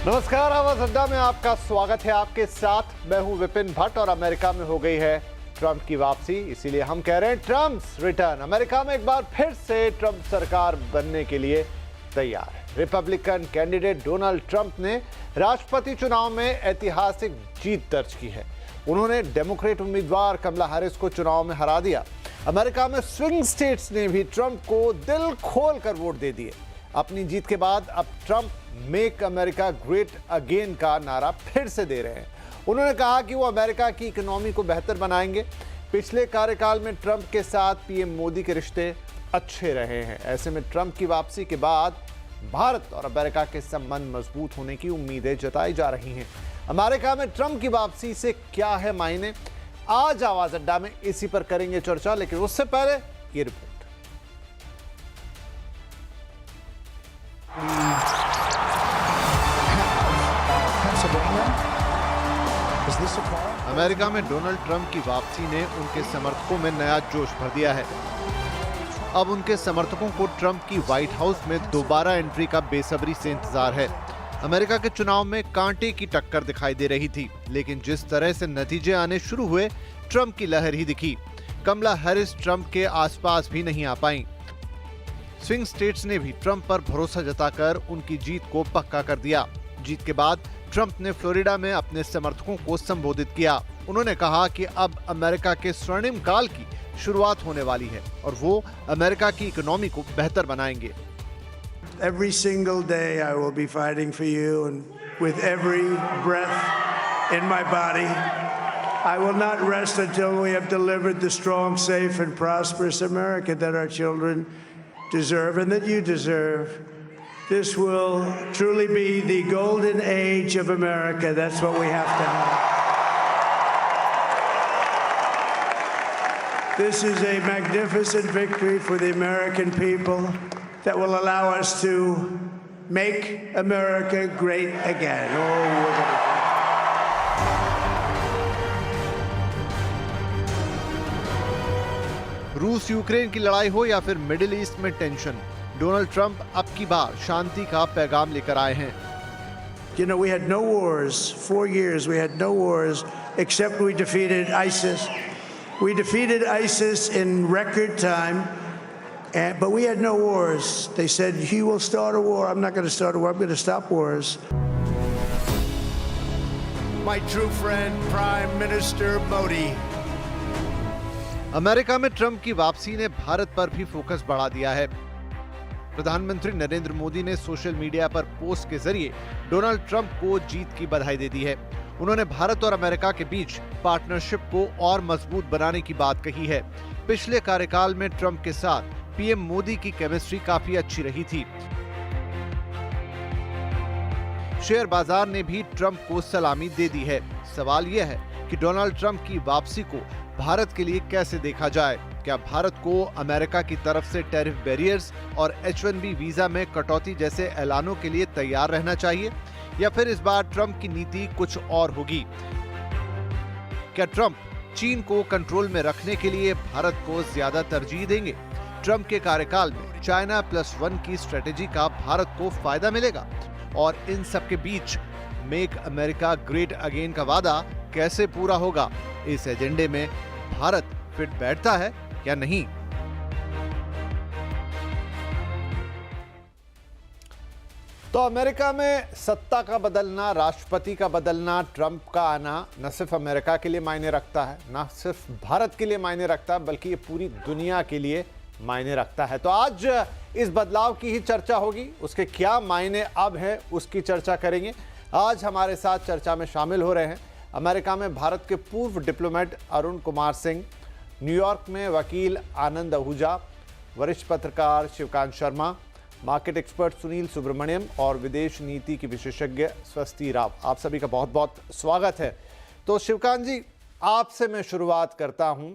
नमस्कार, आवाज अड्डा में आपका स्वागत है। आपके साथ मैं हूं विपिन भट्ट और अमेरिका में हो गई है ट्रंप की वापसी, इसीलिए हम कह रहे हैं ट्रम्प्स रिटर्न। अमेरिका में एक बार फिर से ट्रंप सरकार बनने के लिए तैयार है। रिपब्लिकन कैंडिडेट डोनाल्ड ट्रंप ने राष्ट्रपति चुनाव में ऐतिहासिक जीत दर्ज की है। उन्होंने डेमोक्रेट उम्मीदवार कमला हैरिस को चुनाव में हरा दिया। अमेरिका में स्विंग स्टेट्स ने भी ट्रंप को दिल खोल कर वोट दे दिए। अपनी जीत के बाद अब Trump make America great again का नारा फिर से दे रहे हैं। उन्होंने कहा कि वो अमेरिका की इकोनॉमी को बेहतर बनाएंगे। पिछले कार्यकाल में ट्रंप के साथ पीएम मोदी के रिश्ते अच्छे रहे हैं। ऐसे में ट्रंप की वापसी के बाद भारत और अमेरिका के संबंध मजबूत होने की उम्मीदें जताई जा रही हैं। अमेरिका में ट्रंप की वापसी से क्या है मायने, आज आवाज अड्डा में इसी पर करेंगे चर्चा। लेकिन उससे पहले ये रिपोर्ट। अमेरिका में डोनाल्ड ट्रंप की वापसी ने उनके समर्थकों में नया जोश भर दिया है। अब उनके समर्थकों को ट्रंप की व्हाइट हाउस में दोबारा एंट्री का बेसब्री से इंतजार है। अमेरिका के चुनाव में कांटे की टक्कर दिखाई दे रही थी, लेकिन जिस तरह से नतीजे आने शुरू हुए, ट्रंप की लहर ही दिखी। कमला हैरिस ट्रंप के आसपास भी नहीं आ पाईं। स्विंग स्टेट्स ने भी ट्रंप पर भरोसा जताकर उनकी जीत को पक्का कर दिया। जीत के बाद ट्रंप ने फ्लोरिडा में अपने समर्थकों को संबोधित किया। उन्होंने कहा कि अब अमेरिका के स्वर्णिम काल की शुरुआत होने वाली है और वो अमेरिका की इकोनॉमी को बेहतर बनाएंगे। Every single day I will be fighting for you, and with every breath in my body, I will not rest until we have delivered the strong, safe, and prosperous America that our children deserve and that you deserve. This will truly be the golden age of America. That's what we have to have. This is a magnificent victory for the American people that will allow us to make America great again. Oh, we're gonna रूस Ukraine की लड़ाई हो या फिर middle east में tension, Donald Trump अब की बार शांति का पैगाम लेकर आए हैं। You know, we had no wars. 4 years we had no wars except we defeated ISIS. We defeated ISIS in record time, but we had no wars. They said, he will start a war. I'm not going to start a war. I'm going to stop wars. My true friend, Prime Minister Modi. America में Trump की वापसी ने भारत पर भी focus बढ़ा दिया है। प्रधानमंत्री नरेंद्र मोदी ने सोशल मीडिया पर पोस्ट के जरिए डोनाल्ड ट्रंप को जीत की बधाई दे दी है। उन्होंने भारत और अमेरिका के बीच पार्टनरशिप को और मजबूत बनाने की बात कही है। पिछले कार्यकाल में ट्रंप के साथ पीएम मोदी की केमिस्ट्री काफी अच्छी रही थी। शेयर बाजार ने भी ट्रंप को सलामी दे दी है। सवाल यह है कि डोनाल्ड ट्रंप की वापसी को भारत के लिए कैसे देखा जाए। क्या भारत को अमेरिका की तरफ से टैरिफ बैरियर्स और H-1B वीजा में कटौती जैसे ऐलानों के लिए तैयार रहना चाहिए, या फिर इस बार ट्रंप की नीति कुछ और होगी? क्या ट्रंप चीन को कंट्रोल में रखने के लिए भारत को ज्यादा तरजीह देंगे? ट्रंप के कार्यकाल में चाइना +1 की स्ट्रेटेजी का भारत को फायदा मिलेगा? और इन सब के बीच मेक अमेरिका ग्रेट अगेन का वादा कैसे पूरा होगा? इस एजेंडे में भारत फिट बैठता है या नहीं? तो अमेरिका में सत्ता का बदलना, राष्ट्रपति का बदलना, ट्रंप का आना न सिर्फ अमेरिका के लिए मायने रखता है, न सिर्फ भारत के लिए मायने रखता है, बल्कि ये पूरी दुनिया के लिए मायने रखता है। तो आज इस बदलाव की ही चर्चा होगी। उसके क्या मायने अब हैं, उसकी चर्चा करेंगे। आज हमारे साथ चर्चा में शामिल हो रहे हैं अमेरिका में भारत के पूर्व डिप्लोमेट अरुण कुमार सिंह, न्यूयॉर्क में वकील आनंद आहूजा, वरिष्ठ पत्रकार शिवकांत शर्मा, मार्केट एक्सपर्ट सुनील सुब्रमण्यम और विदेश नीति की विशेषज्ञ स्वस्ति राव। आप सभी का बहुत बहुत स्वागत है। तो शिवकांत जी, आपसे मैं शुरुआत करता हूं।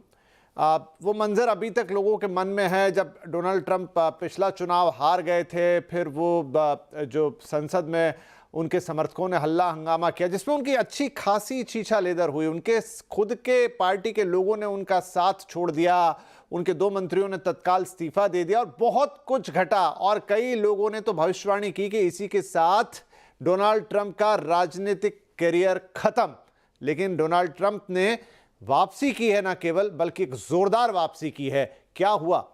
वो मंजर अभी तक लोगों के मन में है जब डोनाल्ड ट्रंप पिछला चुनाव हार गए थे, फिर वो जो संसद में उनके समर्थकों ने हल्ला हंगामा किया, जिसमें उनकी अच्छी खासी छीछा लेदर हुई। उनके खुद के पार्टी के लोगों ने उनका साथ छोड़ दिया, उनके 2 मंत्रियों ने तत्काल इस्तीफा दे दिया और बहुत कुछ घटा। और कई लोगों ने तो भविष्यवाणी की कि इसी के साथ डोनाल्ड ट्रंप का राजनीतिक करियर खत्म। लेकिन डोनाल्ड ट्रंप ने वापसी की है, ना केवल बल्कि एक जोरदार वापसी की है। क्या हुआ?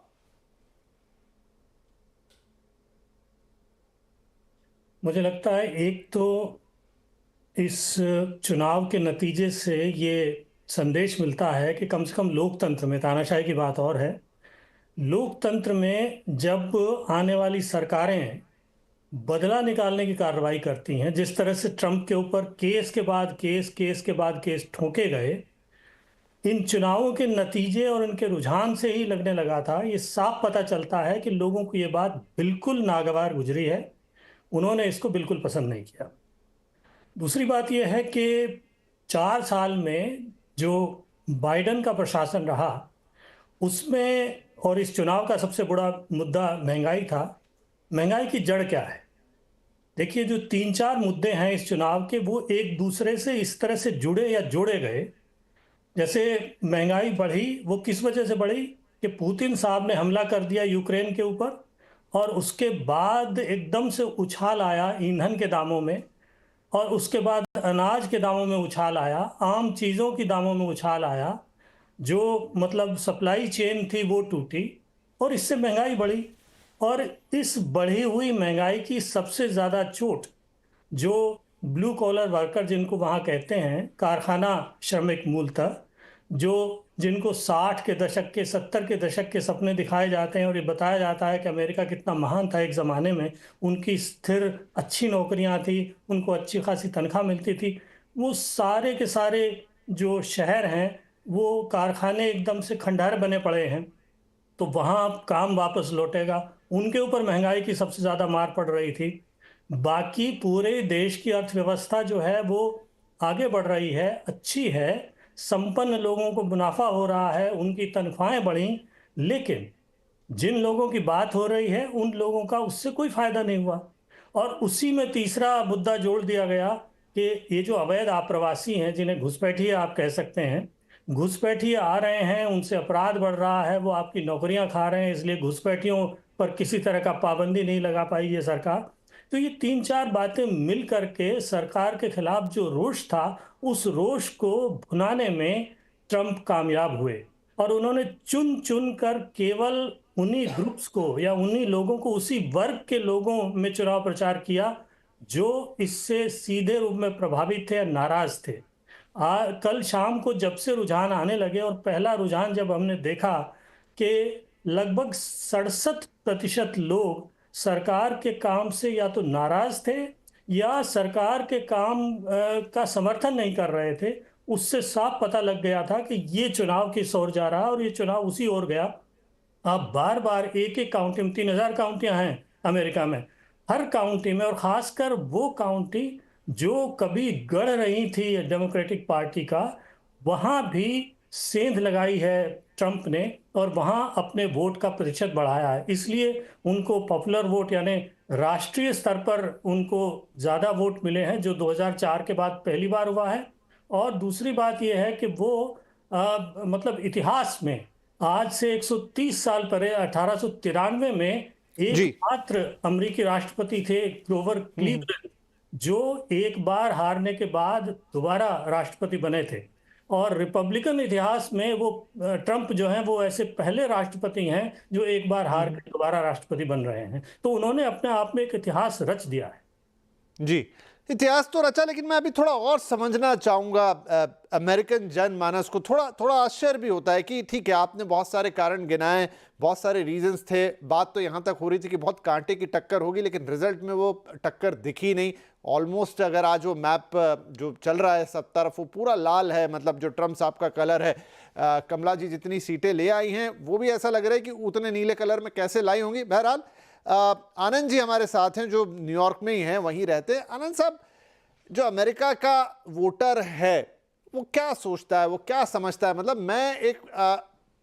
मुझे लगता है एक तो इस चुनाव के नतीजे से ये संदेश मिलता है कि कम से कम लोकतंत्र में, तानाशाही की बात और है, लोकतंत्र में जब आने वाली सरकारें बदला निकालने की कार्रवाई करती हैं, जिस तरह से ट्रंप के ऊपर केस के बाद केस, केस के बाद केस ठोके गए, इन चुनावों के नतीजे और इनके रुझान से ही लगने लगा था, ये साफ पता चलता है कि लोगों को ये बात बिल्कुल नागवार गुजरी है। उन्होंने इसको बिल्कुल पसंद नहीं किया। दूसरी बात यह है कि 4 साल में जो बाइडन का प्रशासन रहा उसमें, और इस चुनाव का सबसे बड़ा मुद्दा महंगाई था। महंगाई की जड़ क्या है? देखिए, जो 3-4 मुद्दे हैं इस चुनाव के, वो एक दूसरे से इस तरह से जुड़े या जोड़े गए। जैसे महंगाई बढ़ी, वो किस वजह से बढ़ी कि पुतिन साहब ने हमला कर दिया यूक्रेन के ऊपर, और उसके बाद एकदम से उछाल आया ईंधन के दामों में, और उसके बाद अनाज के दामों में उछाल आया, आम चीज़ों की दामों में उछाल आया। जो मतलब सप्लाई चेन थी वो टूटी, और इससे महंगाई बढ़ी। और इस बढ़ी हुई महंगाई की सबसे ज़्यादा चोट जो ब्लू कॉलर वर्कर, जिनको वहाँ कहते हैं, कारखाना श्रमिक मूलतः, जिनको 60 के दशक के, 70 के दशक के सपने दिखाए जाते हैं और ये बताया जाता है कि अमेरिका कितना महान था एक ज़माने में, उनकी स्थिर अच्छी नौकरियां थी, उनको अच्छी खासी तनख्वाह मिलती थी, वो सारे के सारे जो शहर हैं वो कारखाने एकदम से खंडहर बने पड़े हैं। तो वहाँ अब काम वापस लौटेगा। उनके ऊपर महंगाई की सबसे ज़्यादा मार पड़ रही थी। बाकी पूरे देश की अर्थव्यवस्था जो है वो आगे बढ़ रही है, अच्छी है, संपन्न लोगों को मुनाफा हो रहा है, उनकी तनख्वाहें बढ़ी, लेकिन जिन लोगों की बात हो रही है उन लोगों का उससे कोई फायदा नहीं हुआ। और उसी में तीसरा मुद्दा जोड़ दिया गया कि ये जो अवैध आप्रवासी हैं, जिन्हें घुसपैठिए आप कह सकते हैं, घुसपैठिए आ रहे हैं, उनसे अपराध बढ़ रहा है, वो आपकी नौकरियां खा रहे हैं, इसलिए घुसपैठियों पर किसी तरह का पाबंदी नहीं लगा पाई ये सरकार। तो ये 3-4 बातें मिल करके सरकार के खिलाफ जो रोष था, उस रोष को भुनाने में ट्रंप कामयाब हुए। और उन्होंने चुन चुन कर केवल उन्हीं ग्रुप्स को या उन्हीं लोगों को, उसी वर्ग के लोगों में चुनाव प्रचार किया जो इससे सीधे रूप में प्रभावित थे या नाराज थे। कल शाम को जब से रुझान आने लगे, और पहला रुझान जब हमने देखा कि लगभग 67% लोग सरकार के काम से या तो नाराज थे या सरकार के काम का समर्थन नहीं कर रहे थे, उससे साफ पता लग गया था कि ये चुनाव किस ओर जा रहा, और ये चुनाव उसी ओर गया। आप बार बार एक एक काउंटी में, 3000 काउंटियां हैं अमेरिका में, हर काउंटी में, और खासकर वो काउंटी जो कभी गढ़ रही थी डेमोक्रेटिक पार्टी का, वहां भी सेंध लगाई है ट्रंप ने, और वहां अपने वोट का प्रतिशत बढ़ाया है। इसलिए उनको पॉपुलर वोट यानी राष्ट्रीय स्तर पर उनको ज़्यादा वोट मिले हैं, जो 2004 के बाद पहली बार हुआ है। और दूसरी बात यह है कि वो मतलब इतिहास में आज से 130 साल पहले 1893 में जी। एकमात्र अमेरिकी राष्ट्रपति थे ग्रोवर क्लीवलैंड, जो एक बार हारने के बाद दोबारा राष्ट्रपति बने थे। और रिपब्लिकन इतिहास में वो ट्रंप जो हैं वो ऐसे पहले राष्ट्रपति हैं जो एक बार हार कर दोबारा राष्ट्रपति बन रहे हैं। तो उन्होंने अपने आप में एक इतिहास रच दिया है। जी, इतिहास तो रचा, लेकिन मैं अभी थोड़ा और समझना चाहूँगा अमेरिकन जनमानस को। थोड़ा थोड़ा आश्चर्य भी होता है कि ठीक है, आपने बहुत सारे कारण गिनाए, बहुत सारे रीजंस थे, बात तो यहाँ तक हो रही थी कि बहुत कांटे की टक्कर होगी, लेकिन रिजल्ट में वो टक्कर दिखी नहीं। ऑलमोस्ट अगर आज वो मैप जो चल रहा है सब तरफ, वो पूरा लाल है, मतलब जो ट्रंप साहब का कलर है। कमला जी जितनी सीटें ले आई हैं वो भी ऐसा लग रहा है कि उतने नीले कलर में कैसे लाई होंगी। बहरहाल आनंद जी हमारे साथ हैं जो न्यूयॉर्क में ही हैं, वहीं रहते हैं। आनंद साहब, जो अमेरिका का वोटर है वो क्या सोचता है, वो क्या समझता है? मतलब मैं एक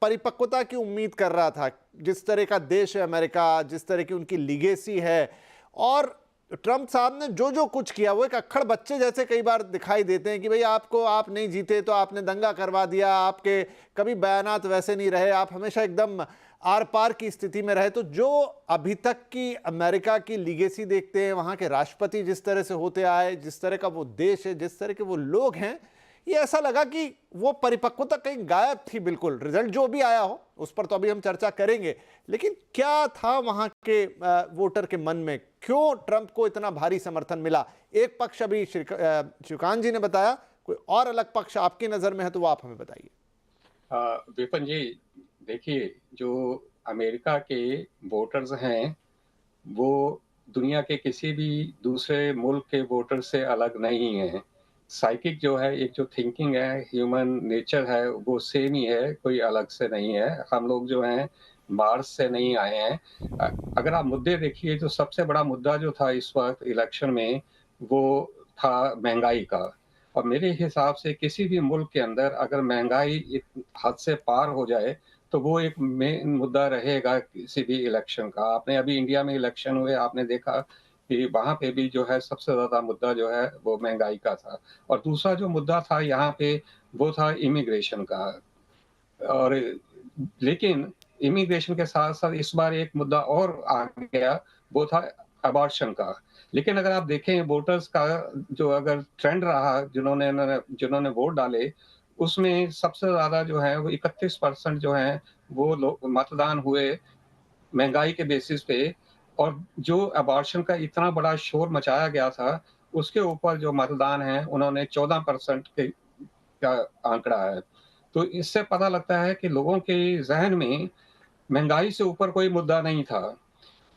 परिपक्वता की उम्मीद कर रहा था, जिस तरह का देश है अमेरिका, जिस तरह की उनकी लीगेसी है, और ट्रंप साहब ने जो जो कुछ किया वो एक अक्खड़ बच्चे जैसे कई बार दिखाई देते हैं कि भाई आप नहीं जीते तो आपने दंगा करवा दिया, आपके कभी बयानात वैसे नहीं रहे, आप हमेशा एकदम आर पार की स्थिति में रहे। तो जो अभी तक की अमेरिका की लीगेसी देखते हैं, वहां के राष्ट्रपति जिस तरह से होते आए, जिस तरह का वो देश है, जिस तरह के वो लोग हैं, ये ऐसा लगा कि वो परिपक्वता कहीं गायब थी। बिल्कुल रिजल्ट जो भी आया हो उस पर तो अभी हम चर्चा करेंगे, लेकिन क्या था वहां के वोटर के मन में, क्यों ट्रंप को इतना भारी समर्थन मिला? एक पक्ष अभी श्रीकांत जी ने बताया, कोई और अलग पक्ष आपकी नजर में है तो वो आप हमें बताइए। विपिन जी, देखिए, जो अमेरिका के वोटर्स हैं वो दुनिया के किसी भी दूसरे मुल्क के वोटर से अलग नहीं है। साइकिक जो है, एक जो थिंकिंग है, ह्यूमन नेचर है, वो सेम ही है, कोई अलग से नहीं है। हम लोग जो हैं मार्स से नहीं आए हैं। अगर आप मुद्दे देखिए, जो सबसे बड़ा मुद्दा जो था इस वक्त इलेक्शन में, वो था महंगाई का। और मेरे हिसाब से किसी भी मुल्क के अंदर अगर महंगाई हद से पार हो जाए तो वो एक मेन मुद्दा रहेगा किसी भी इलेक्शन का। आपने अभी इंडिया में इलेक्शन हुए, आपने देखा कि वहां पे भी जो है सबसे ज्यादा मुद्दा जो है वो महंगाई का था। और दूसरा जो मुद्दा था यहाँ पे वो था इमिग्रेशन का। और लेकिन इमिग्रेशन के साथ साथ इस बार एक मुद्दा और आ गया, वो था अबॉर्शन का। लेकिन अगर आप देखें वोटर्स का जो अगर ट्रेंड रहा, जिन्होंने वोट डाले, उसमें सबसे ज्यादा जो है वो 31% जो है वो लोग मतदान हुए महंगाई के बेसिस पे। और जो अबॉर्शन का इतना बड़ा शोर मचाया गया था, उसके ऊपर जो मतदान है उन्होंने 14% के का आंकड़ा है। तो इससे पता लगता है कि लोगों के ज़हन में महंगाई से ऊपर कोई मुद्दा नहीं था।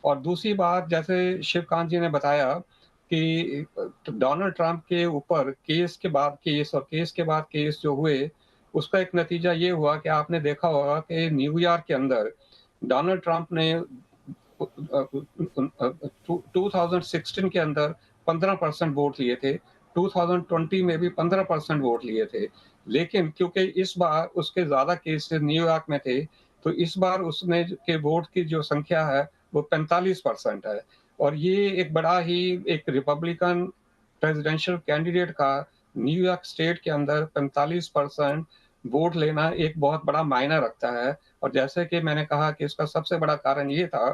और दूसरी बात, जैसे शिवकांत जी ने बताया कि डोनाल्ड ट्रंप के ऊपर केस के बाद केस और केस के बाद केस जो हुए, उसका एक नतीजा ये हुआ कि आपने देखा होगा कि न्यूयॉर्क के अंदर डोनाल्ड ट्रंप ने 2016 के अंदर 15% वोट लिए थे, 2020 में भी 15% वोट लिए थे। लेकिन क्योंकि इस बार उसके ज्यादा केसेस न्यूयॉर्क में थे, तो इस बार उसने के वोट की जो संख्या है वो 45% है। और ये एक बड़ा ही एक रिपब्लिकन प्रेसिडेंशियल कैंडिडेट का न्यूयॉर्क स्टेट के अंदर 45% वोट लेना एक बहुत बड़ा मायना रखता है। और जैसे कि मैंने कहा कि इसका सबसे बड़ा कारण ये था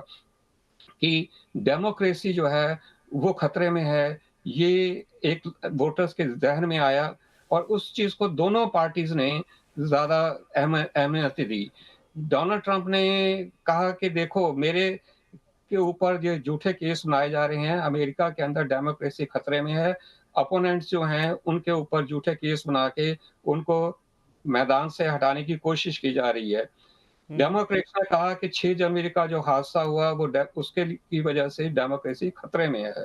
कि डेमोक्रेसी जो है वो खतरे में है, ये एक वोटर्स के ज़हन में आया। और उस चीज़ को दोनों पार्टीज़ ने ज़्यादा अहमियत दी। डोनाल्ड ट्रंप ने कहा कि देखो, मेरे के ऊपर जो झूठे केस बनाए जा रहे हैं, अमेरिका के अंदर डेमोक्रेसी खतरे में है। अपोनेंट्स जो हैं उनके ऊपर झूठे केस बना के उनको मैदान से हटाने की कोशिश की जा रही है। डेमोक्रेट्स ने कहा कि 6 जनवरी का जो हादसा हुआ वो उसके की वजह से डेमोक्रेसी खतरे में है।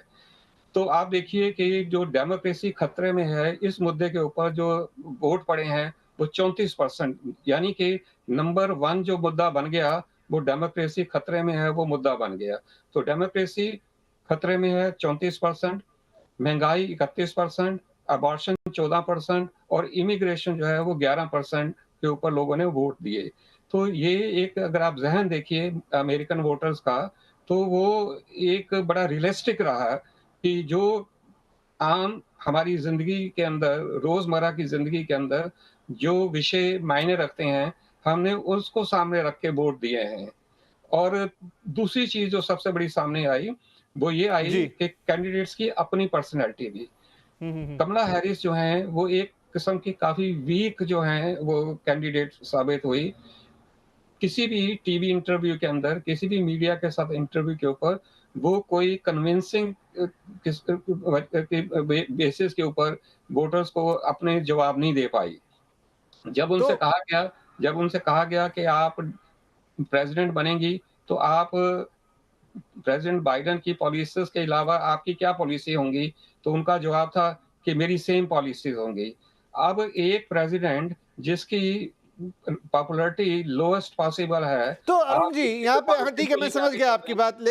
तो आप देखिए कि जो डेमोक्रेसी खतरे में है, इस मुद्दे के ऊपर जो वोट पड़े हैं वो 34%, यानी कि नंबर 1 जो मुद्दा बन गया वो डेमोक्रेसी खतरे में है, वो मुद्दा बन गया। तो डेमोक्रेसी खतरे में है 34%, महंगाई 31%, अबॉर्शन 14% और इमिग्रेशन जो है वो 11% के ऊपर लोगों ने वोट दिए। तो ये एक, अगर आप ज़हन देखिए अमेरिकन वोटर्स का, तो वो एक बड़ा रियलिस्टिक रहा कि जो आम हमारी ज़िंदगी के अंदर, रोज़मर्रा की ज़िंदगी के अंदर जो विषय मायने रखते हैं, हमने उसको सामने रख के वोट दिए हैं। और दूसरी चीज़ जो सबसे बड़ी सामने आई, वो ये आई जी। कि कैंडिडेट्स की अपनी पर्सनैलिटी भी। कमला हैरिस जो हैं, वो एक किस्म की काफ़ी वीक जो हैं, वो कैंडिडेट साबित हुई। किसी भी टीवी इंटरव्यू के अंदर, किसी भी मीडिया के साथ इंटरव्यू के ऊपर वो कोई कन्विंसिंग किस बेसिस के ऊपर वोटर्स को अपने जवाब नहीं दे पाई। जब तो उनसे कहा गया जब उनसे कहा गया कि आप प्रेसिडेंट बनेंगी, तो आप प्रेसिडेंट बाइडेन की पॉलिसीज़ के अलावा आपकी क्या पॉलिसी होंगी? तो उनका जवाब था कि मेरी सेम पॉलिसीज़ होंगी। अब एक प्रेसिडेंट जिसकी पॉपुलैरिटी लोएस्ट पॉसिबल है, तो अरुण आप जी, किसी यहाँ को पे हाँ ठीक है, मैं नहीं समझ जाने गया देते आपकी हैं। बात,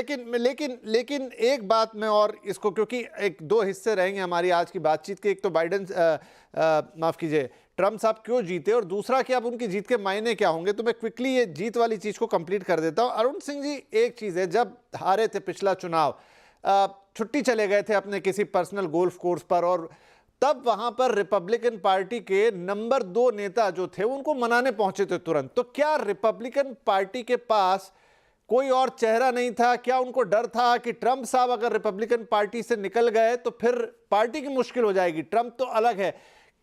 लेकिन एक बात मैं और इसको, क्योंकि एक दो हिस्से रहेंगे हमारी आज की बातचीत के। एक तो बाइडेन माफ कीजिए, ट्रम्प साहब क्यों जीते, और दूसरा कि अब उनकी जीत के मायने क्या होंगे। तो मैं क्विकली ये जीत वाली चीज को कंप्लीट कर देता हूं। अरुण सिंह जी, एक चीज है, जब हारे थे पिछला चुनाव, छुट्टी चले गए थे अपने किसी पर्सनल गोल्फ कोर्स पर, और तब वहां पर रिपब्लिकन पार्टी के नंबर 2 नेता जो थे उनको मनाने पहुंचे थे तुरंत। तो क्या रिपब्लिकन पार्टी के पास कोई और चेहरा नहीं था? क्या उनको डर था कि ट्रंप साहब अगर रिपब्लिकन पार्टी से निकल गए तो फिर पार्टी की मुश्किल हो जाएगी, ट्रंप तो अलग है?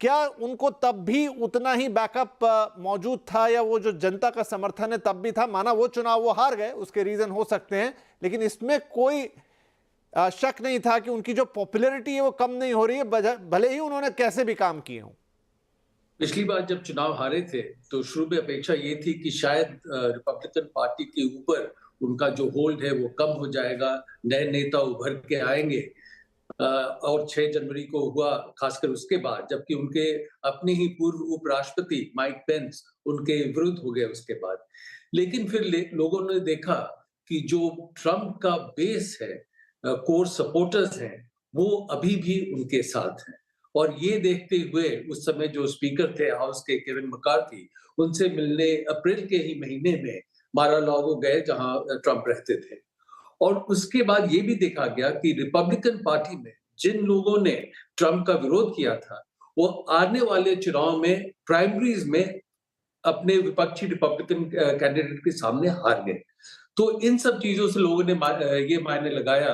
क्या उनको तब भी उतना ही बैकअप मौजूद था, या वो जो जनता का समर्थन है तब भी था? माना वो चुनाव वो हार गए, उसके रीजन हो सकते हैं, लेकिन इसमें कोई शक नहीं था कि उनकी जो पॉपुलैरिटी है वो कम नहीं हो रही है, भले ही उन्होंने कैसे भी काम किए हों। पिछली बार जब चुनाव हारे थे तो शुरू में अपेक्षा ये थी कि शायद रिपब्लिकन पार्टी के ऊपर उनका जो होल्ड है वो कम हो जाएगा, नए नेता उभर के आएंगे। और 6 जनवरी को हुआ, खासकर उसके बाद, जबकि उनके अपने ही पूर्व उपराष्ट्रपति माइक पेंस उनके विरुद्ध हो गए उसके बाद। लेकिन फिर लोगों ने देखा कि जो ट्रंप का बेस है, कोर सपोर्टर्स हैं, वो अभी भी उनके साथ हैं। और ये देखते हुए उस समय जो स्पीकर थे हाउस के, केविन मैकार्थी, उनसे मिलने अप्रैल के ही महीने में मार-आ-लागो गए जहां ट्रंप रहते थे। और उसके बाद ये भी देखा गया कि रिपब्लिकन पार्टी में जिन लोगों ने ट्रंप का विरोध किया था, वो आने वाले चुनाव में प्राइमरीज में अपने विपक्षी रिपब्लिकन कैंडिडेट के सामने हार गए। तो इन सब चीजों से लोगों ने ये मायने लगाया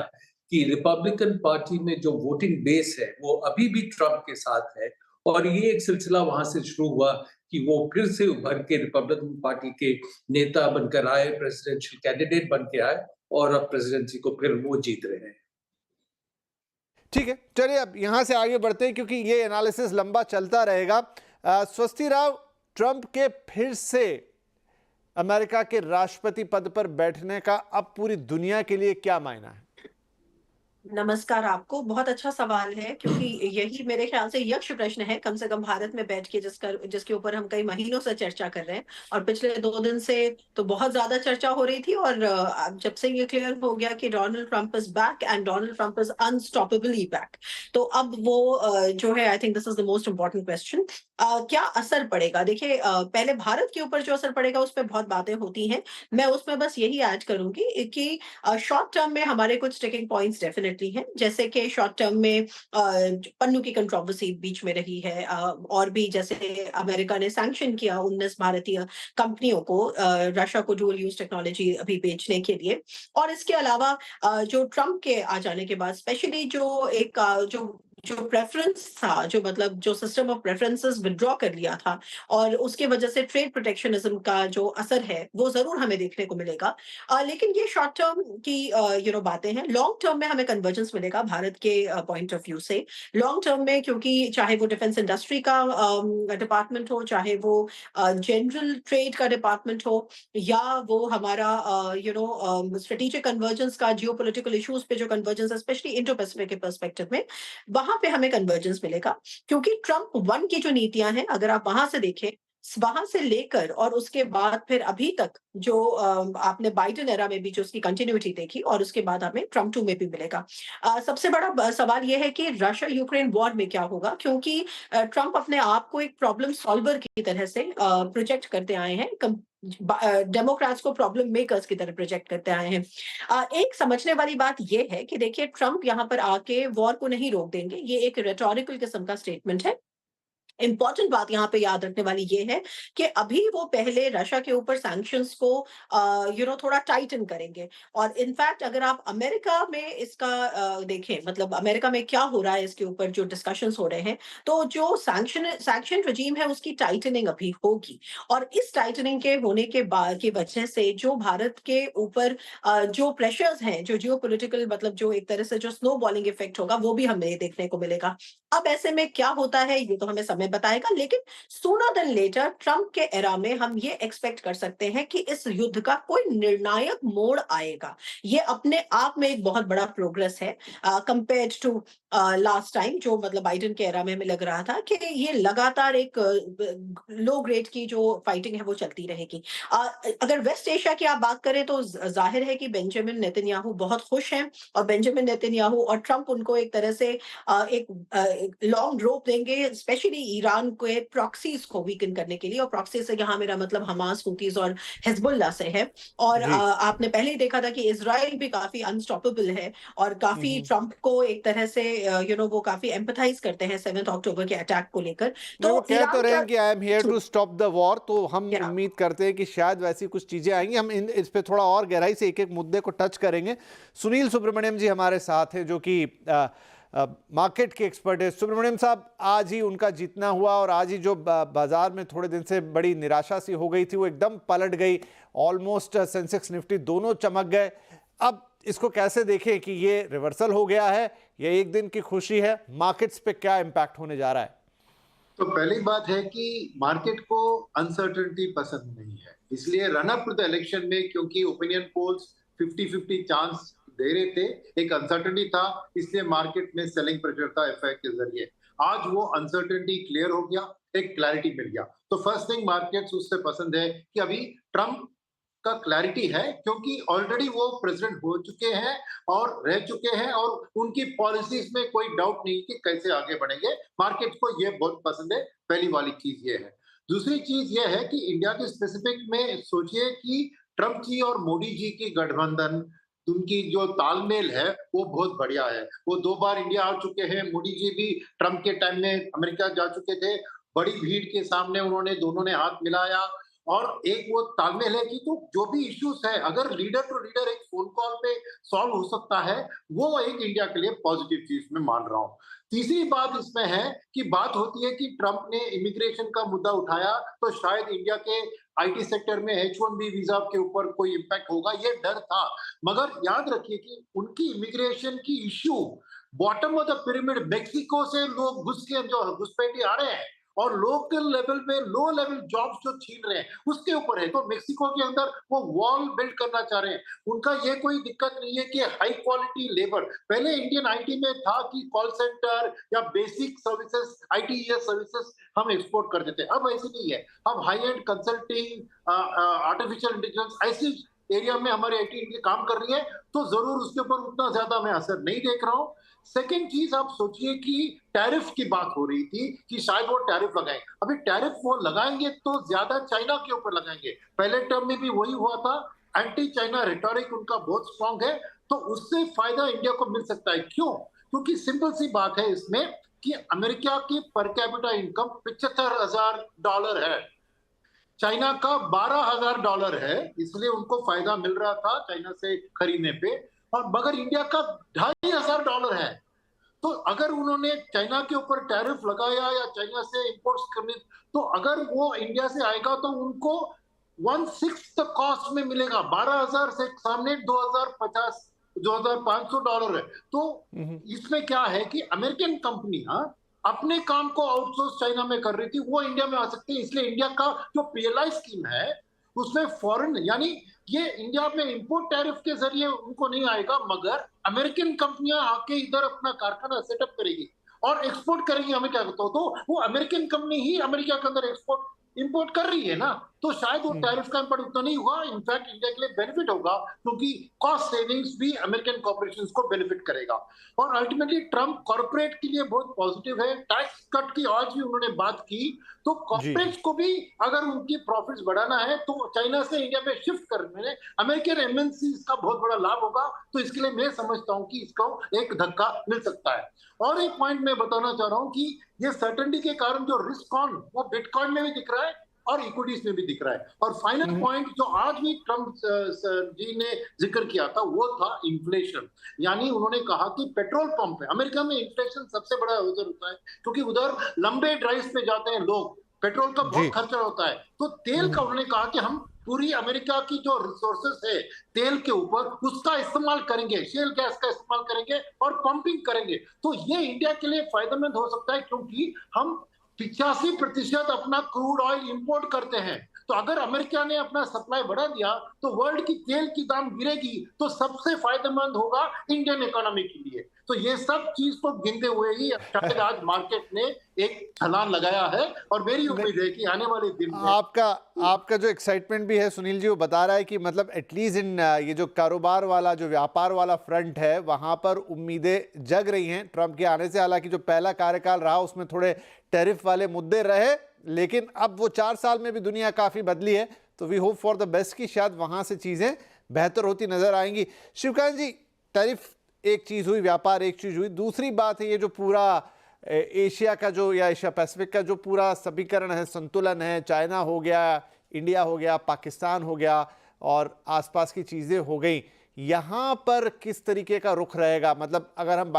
कि रिपब्लिकन पार्टी में जो वोटिंग बेस है वो अभी भी ट्रंप के साथ है। और ये एक सिलसिला वहां से शुरू हुआ कि वो फिर से उभर के रिपब्लिकन पार्टी के नेता बनकर आए, प्रेसिडेंशियल कैंडिडेट बन के आए, और अब प्रेसिडेंसी को फिर वो जीत रहे हैं। ठीक है, चलिए अब यहां से आगे बढ़ते हैं क्योंकि ये एनालिसिस लंबा चलता रहेगा। स्वस्ति राव, ट्रंप के फिर से अमेरिका के राष्ट्रपति पद पर बैठने का अब पूरी दुनिया के लिए क्या मायना है? नमस्कार आपको। बहुत अच्छा सवाल है, क्योंकि यही मेरे ख्याल से यक्ष प्रश्न है, कम से कम भारत में बैठ के जिसके ऊपर हम कई महीनों से चर्चा कर रहे हैं। और पिछले 2 दिन से तो बहुत ज्यादा चर्चा हो रही थी, और जब से ये क्लियर हो गया कि Donald Trump is back and Donald Trump is unstoppably back, तो अब वो जो है, I think this is the most important question. क्या असर पड़ेगा? देखिए, पहले भारत के ऊपर जो असर पड़ेगा उस पर बहुत बातें होती हैं। मैं उसमें बस यही ऐड करूंगी कि शॉर्ट टर्म में हमारे कुछ स्टिकिंग पॉइंट्स डेफिनेटली हैं, जैसे कि शॉर्ट टर्म में पन्नू की कंट्रोवर्सी बीच में रही है, और भी जैसे अमेरिका ने सैंक्शन किया 19 भारतीय कंपनियों को रशिया को डुअल यूज टेक्नोलॉजी अभी बेचने के लिए। और इसके अलावा जो ट्रंप के आ जाने के बाद स्पेशली जो एक जो प्रेफरेंस था, जो मतलब जो सिस्टम ऑफ प्रेफरेंसेस विड्रॉ कर लिया था, और उसके वजह से ट्रेड प्रोटेक्शनिज्म का जो असर है वो जरूर हमें देखने को मिलेगा। लेकिन ये शॉर्ट टर्म की बातें हैं। लॉन्ग टर्म में हमें कन्वर्जेंस मिलेगा भारत के पॉइंट ऑफ व्यू से। लॉन्ग टर्म में, क्योंकि चाहे वो डिफेंस इंडस्ट्री का डिपार्टमेंट हो, चाहे वो जनरल ट्रेड का डिपार्टमेंट हो, या वो हमारा स्ट्रेटेजिक कन्वर्जेंस का जियोपॉलिटिकल इश्यूज पे जो कन्वर्जेंस है, स्पेशली इंडो पैसिफिक के पर्सपेक्टिव में, वहां पे हमें कन्वर्जेंस मिलेगा। क्योंकि ट्रंप 1 की जो नीतियां हैं, अगर आप वहां से देखें, वहां से लेकर और उसके बाद फिर अभी तक जो आपने बाइडेन एरा में भी जो उसकी कंटिन्यूटी देखी, और उसके बाद हमें ट्रंप 2 में भी मिलेगा। सबसे बड़ा सवाल यह है कि रशिया यूक्रेन वॉर में क्या होगा, क्योंकि ट्रंप अपने आप को एक प्रॉब्लम सॉल्वर की तरह से प्रोजेक्ट करते आए हैं, डेमोक्रेट्स को प्रॉब्लम मेकर्स की तरह प्रोजेक्ट करते आए हैं। एक समझने वाली बात यह है कि देखिए, ट्रंप यहाँ पर आके वॉर को नहीं रोक देंगे, ये एक रेटोरिकल किस्म का स्टेटमेंट है। इंपॉर्टेंट बात यहाँ पे याद रखने वाली ये है कि अभी वो पहले रशिया के ऊपर सैंक्शंस को थोड़ा टाइटन करेंगे। और इनफैक्ट अगर आप अमेरिका में इसका देखें, मतलब अमेरिका में क्या हो रहा है इसके ऊपर जो डिस्कशंस हो रहे हैं, तो जो सैंक्शन रजीम है उसकी टाइटनिंग अभी होगी। और इस टाइटनिंग के होने के बाद की वजह से जो भारत के ऊपर जो प्रेशर्स हैं, जो जियोपॉलिटिकल, मतलब जो एक तरह से जो स्नो बॉलिंग इफेक्ट होगा, वो भी हमें देखने को मिलेगा। अब ऐसे में क्या होता है ये तो हमें समय बताएगा, लेकिन सूनर देन लेटर ट्रंप के एरा में हम ये एक्सपेक्ट कर सकते हैं कि इस युद्ध का कोई निर्णायक मोड़ आएगा। ये अपने आप में एक बहुत बड़ा प्रोग्रेस है कंपेयर्ड टू लास्ट टाइम, जो मतलब बाइडेन के एरा में हमें लग रहा था कि ये लगातार एक लो ग्रेड की जो फाइटिंग है वो चलती रहेगी। अगर वेस्ट एशिया की आप बात करें तो जाहिर है कि बेंजामिन नेतन्याहू बहुत खुश हैं, और बेंजामिन नेतन्याहू और ट्रंप उनको एक तरह से एक लॉन्ग रोप देंगे, स्पेशली ईरान के प्रॉक्सीज को वीकन करने के लिए। और प्रॉक्सी से यहाँ मेरा मतलब हमास, हुतीज और हिजबुल्लाह से है। और आपने पहले ही देखा था कि इजराइल भी काफी अनस्टॉपेबल है, और काफी ट्रंप को एक तरह से में वो काफी एम्पथाइज करते हैं 7 अक्टूबर के अटैक को लेकर। नहीं, वो कह तो ईरान रहे का हैं कि I am here to stop the war, तो हम Yeah. उम्मीद करते हैं कि शायद वैसी कुछ चीजें आएंगी। हम इस पे थोड़ा और गहराई से एक एक मुद्दे को टच करेंगे। सुनील सुब्रमण्यम जी हमारे साथ हैं, जो कि मार्केट के एक्सपर्ट है। सुब्रमण्यम साहब, आज ही उनका जीतना हुआ और आज ही जो बाजार में थोड़े दिन से बड़ी निराशा सी हो गई थी, वो एकदम पलट गई। ऑलमोस्ट सेंसेक्स निफ्टी दोनों चमक गए। अब इसको कैसे देखें कि ये रिवर्सल हो गया है, ये एक दिन की खुशी है? मार्केट्स पे क्या इंपैक्ट होने जा रहा है? तो पहली बात है कि मार्केट को अनसर्टेनिटी पसंद नहीं है, इसलिए run up to the election में, क्योंकि ओपिनियन पोल्स 50-50 चांस दे रहे थे, एक अनसर्टेनिटी था, इसलिए मार्केट में सेलिंग प्रेशर था एफआईआई के जरिए। आज वो अनसर्टेनिटी क्लियर हो गया, एक क्लैरिटी मिल गया। तो फर्स्ट थिंग मार्केट्स उससे पसंद है कि अभी ट्रम्प का क्लैरिटी है, क्योंकि ऑलरेडी वो प्रेसिडेंट हो चुके हैं और रह चुके हैं, और उनकी पॉलिसीज में कोई डाउट नहीं कि कैसे आगे बढ़ेंगे। मार्केट को ये बहुत पसंद है, पहली वाली चीज ये है। दूसरी चीज ये है कि इंडिया के स्पेसिफिक में सोचिए कि ट्रम्प जी और मोदी जी की गठबंधन, उनकी जो तालमेल है वो बहुत बढ़िया है। वो 2 बार इंडिया आ चुके हैं, मोदी जी भी ट्रम्प के टाइम में अमेरिका जा चुके थे, बड़ी भीड़ के सामने उन्होंने दोनों ने हाथ मिलाया, और एक वो तालमेल है कि तो जो भी इश्यूज है, अगर लीडर टू लीडर एक फोन कॉल पे सॉल्व हो सकता है, वो एक इंडिया के लिए पॉजिटिव चीज में मान रहा हूँ। तीसरी बात इसमें है कि बात होती है कि ट्रम्प ने इमिग्रेशन का मुद्दा उठाया, तो शायद इंडिया के आईटी सेक्टर में H1B वीजा के ऊपर कोई इम्पैक्ट होगा, ये डर था। मगर याद रखिए कि उनकी इमिग्रेशन की issue bottom of the pyramid, Mexico से लोग घुसपैठी आ रहे हैं और लोकल लेवल में लो लेवल जॉब्स जो छीन रहे हैं उसके ऊपर है। तो मेक्सिको के अंदर वो वॉल बिल्ड करना चाह रहे हैं। उनका ये कोई दिक्कत नहीं है कि हाई क्वालिटी लेबर, पहले इंडियन आईटी में था कि कॉल सेंटर या बेसिक सर्विसेज, आईटीएस सर्विसेज हम एक्सपोर्ट करते थे, अब ऐसे नहीं है। अब high and consulting, artificial intelligence, ऐसी एरिया में हमारी आईटी काम कर रही है, तो जरूर उसके ऊपर उतना ज्यादा मैं असर नहीं देख रहा हूँ। सेकेंड चीज, आप सोचिए कि टैरिफ की बात हो रही थी कि शायद वो टैरिफ लगाएं। अभी टैरिफ वो लगाएंगे तो ज्यादा चाइना के ऊपर लगाएंगे। पहले टर्म में भी वही हुआ था, एंटी चाइना रिटोरिक उनका बहुत स्ट्रांग है, तो उससे फायदा इंडिया को मिल सकता है। क्यों? क्योंकि सिंपल सी बात है इसमें कि अमेरिका की पर कैपिटा इनकम $75,000 है, चाइना का $12,000 है, इसलिए उनको फायदा मिल रहा था चाइना से खरीदने पे, और मगर इंडिया का $2,500 है। तो अगर उन्होंने चाइना के ऊपर टैरिफ लगाया या चाइना से इंपोर्ट्स करने, तो अगर वो इंडिया से आएगा तो उनको 1/6 कॉस्ट में मिलेगा। 12,000 से सामने $2,500 है। तो इसमें क्या है कि अमेरिकन कंपनियां अपने काम को आउटसोर्स चाइना में कर रही थी, वो इंडिया में आ सकती है। इसलिए इंडिया का जो पीएलआई स्कीम है उसमें फॉरेन, यानी ये इंडिया में इंपोर्ट टैरिफ के जरिए उनको नहीं आएगा, मगर अमेरिकन कंपनियां आके इधर अपना कारखाना सेटअप करेगी और एक्सपोर्ट करेगी। हमें क्या कहता हो, तो वो अमेरिकन कंपनी ही अमेरिका के अंदर एक्सपोर्ट इंपोर्ट कर रही है ना, तो शायद वो टैरिफ का इम्पैक्ट उतना नहीं हुआ। इनफैक्ट इंडिया के लिए बेनिफिट होगा, क्योंकि कॉस्ट सेविंग्स भी अमेरिकन कॉर्पोरेशंस को बेनिफिट करेगा। और अल्टीमेटली ट्रम्प कॉर्पोरेट के लिए बहुत पॉजिटिव है। टैक्स कट की आज भी उन्होंने बात की, तो कॉर्पोरेट्स को भी अगर उनकी प्रॉफिट्स बढ़ाना है तो चाइना से इंडिया में शिफ्ट करने में अमेरिकन एमएनसीज का बहुत बड़ा लाभ होगा। तो इसके लिए मैं समझता हूं कि इसको एक धक्का मिल सकता है। और एक पॉइंट मैं बताना चाह रहा हूं कि ये सर्टेनिटी के कारण जो रिस्क ऑन, वो बिटकॉइन में भी दिख रहा है और इक्विटीज में भी दिख रहा है। और फाइनल पॉइंट जो आज भी ट्रम्प जी ने जिक्र किया था, वो था इन्फ्लेशन। यानी उन्होंने कहा कि पेट्रोल पंप है, अमेरिका में इन्फ्लेशन सबसे बड़ा उधर होता है, क्योंकि उधर लंबे ड्राइव पे जाते हैं लोग, पेट्रोल का बहुत खर्चा होता है। तो तेल का उन्होंने कहा कि हम पूरी अमेरिका की जो रिसोर्सेस है तेल के ऊपर, उसका इस्तेमाल करेंगे, शेल गैस का इस्तेमाल करेंगे और पंपिंग करेंगे। तो ये इंडिया के लिए फायदेमंद हो सकता है, क्योंकि हम 85% अपना क्रूड ऑयल इंपोर्ट करते हैं। तो अगर अमेरिका ने अपना सप्लाई बढ़ा दिया तो वर्ल्ड की तेल की दाम गिरेगी, तो सबसे फायदेमंद होगा इंडियन इकोनॉमी के लिए। तो ये सब चीज को गिनते हुए ही शायद आज मार्केट ने एक छलांग लगाया है, और मेरी उम्मीद है कि आने वाले दिन में आपका जो एक्साइटमेंट भी है सुनील जी, वो बता रहा है कि मतलब एटलीस्ट इन ये जो कारोबार वाला, जो व्यापार वाला फ्रंट है, वहां पर उम्मीदें जग रही हैं ट्रंप के आने से। हालांकि जो पहला कार्यकाल रहा उसमें थोड़े टैरिफ वाले मुद्दे रहे, लेकिन अब वो 4 साल में भी दुनिया काफी बदली है, तो we hope for the best कि शायद वहां से चीजें बेहतर होती नजर आएंगी। शिवकांत जी, टैरिफ एक चीज़ हुई, व्यापार एक चीज़ हुई। दूसरी बात है ये जो पूरा एशिया का जो या एशिया पैसिफिक का जो पूरा समीकरण है, संतुलन है, चाइना हो गया, इंडिया हो गया, पाकिस्तान हो गया और आसपास की चीज़ें हो गई, यहाँ पर किस तरीके का रुख रहेगा? मतलब अगर हम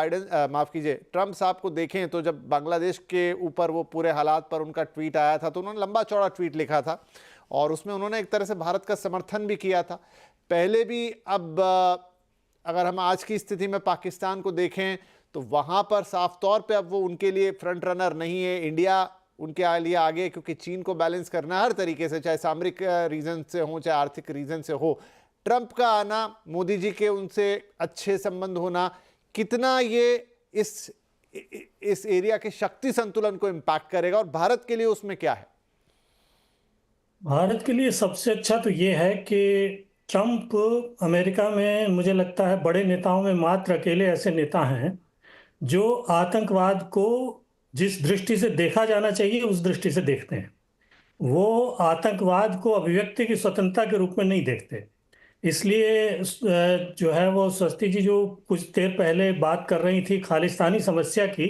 माफ़ कीजिए, ट्रंप साहब को देखें तो जब बांग्लादेश के ऊपर वो पूरे हालात पर उनका ट्वीट आया था तो उन्होंने लंबा चौड़ा ट्वीट लिखा था और उसमें उन्होंने एक तरह से भारत का समर्थन भी किया था पहले भी। अब अगर हम आज की स्थिति में पाकिस्तान को देखें तो वहाँ पर साफ तौर पे अब वो उनके लिए फ्रंट रनर नहीं है। इंडिया उनके लिए आगे, क्योंकि चीन को बैलेंस करना हर तरीके से, चाहे सामरिक रीजन से हो चाहे आर्थिक रीजन से हो। ट्रंप का आना, मोदी जी के उनसे अच्छे संबंध होना, कितना ये इस एरिया के शक्ति संतुलन को इम्पैक्ट करेगा और भारत के लिए उसमें क्या है? भारत के लिए सबसे अच्छा तो ये है कि ट्रंप अमेरिका में मुझे लगता है बड़े नेताओं में मात्र अकेले ऐसे नेता हैं जो आतंकवाद को जिस दृष्टि से देखा जाना चाहिए उस दृष्टि से देखते हैं। वो आतंकवाद को अभिव्यक्ति की स्वतंत्रता के रूप में नहीं देखते। इसलिए जो है वो स्वस्ति जी जो कुछ देर पहले बात कर रही थी खालिस्तानी समस्या की,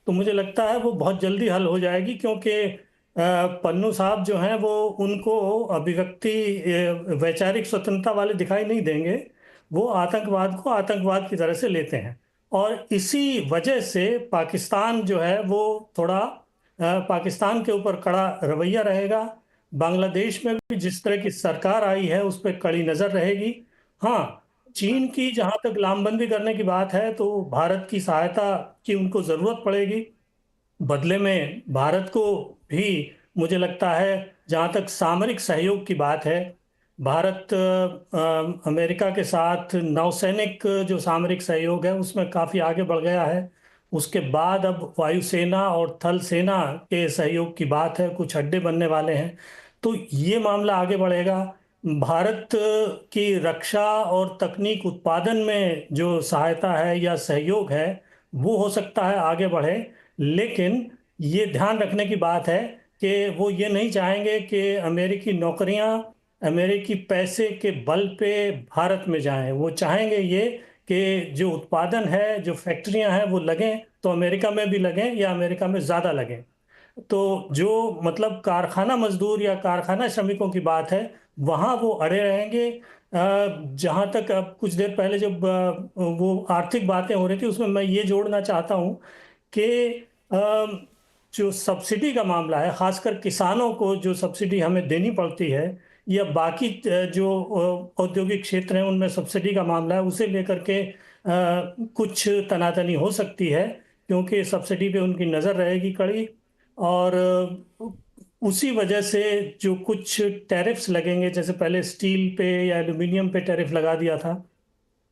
तो मुझे लगता है वो बहुत जल्दी हल हो जाएगी, क्योंकि पन्नू साहब जो हैं वो उनको अभिव्यक्ति वैचारिक स्वतंत्रता वाले दिखाई नहीं देंगे। वो आतंकवाद को आतंकवाद की तरह से लेते हैं और इसी वजह से पाकिस्तान जो है वो थोड़ा पाकिस्तान के ऊपर कड़ा रवैया रहेगा। बांग्लादेश में भी जिस तरह की सरकार आई है उस पर कड़ी नज़र रहेगी। हाँ, चीन की जहाँ तक लामबंदी करने की बात है तो भारत की सहायता की उनको ज़रूरत पड़ेगी। बदले में भारत को भी मुझे लगता है, जहाँ तक सामरिक सहयोग की बात है, भारत अमेरिका के साथ नौसैनिक जो सामरिक सहयोग है उसमें काफ़ी आगे बढ़ गया है। उसके बाद अब वायुसेना और थल सेना के सहयोग की बात है, कुछ अड्डे बनने वाले हैं, तो ये मामला आगे बढ़ेगा। भारत की रक्षा और तकनीक उत्पादन में जो सहायता है या सहयोग है वो हो सकता है आगे बढ़े, लेकिन ये ध्यान रखने की बात है कि वो ये नहीं चाहेंगे कि अमेरिकी नौकरियां अमेरिकी पैसे के बल पे भारत में जाएं। वो चाहेंगे ये कि जो उत्पादन है, जो फैक्ट्रियां हैं वो लगें तो अमेरिका में भी लगें या अमेरिका में ज़्यादा लगें। तो जो मतलब कारखाना मजदूर या कारखाना श्रमिकों की बात है वहाँ वो अड़े रहेंगे। जहाँ तक अब कुछ देर पहले जब वो आर्थिक बातें हो रही थी उसमें मैं ये जोड़ना चाहता हूँ कि जो सब्सिडी का मामला है, खासकर किसानों को जो सब्सिडी हमें देनी पड़ती है या बाकी जो औद्योगिक क्षेत्र हैं उनमें सब्सिडी का मामला है, उसे लेकर के कुछ तनातनी हो सकती है, क्योंकि सब्सिडी पे उनकी नज़र रहेगी कड़ी। और उसी वजह से जो कुछ टैरिफ्स लगेंगे, जैसे पहले स्टील पे या एल्यूमिनियम पे टैरिफ लगा दिया था,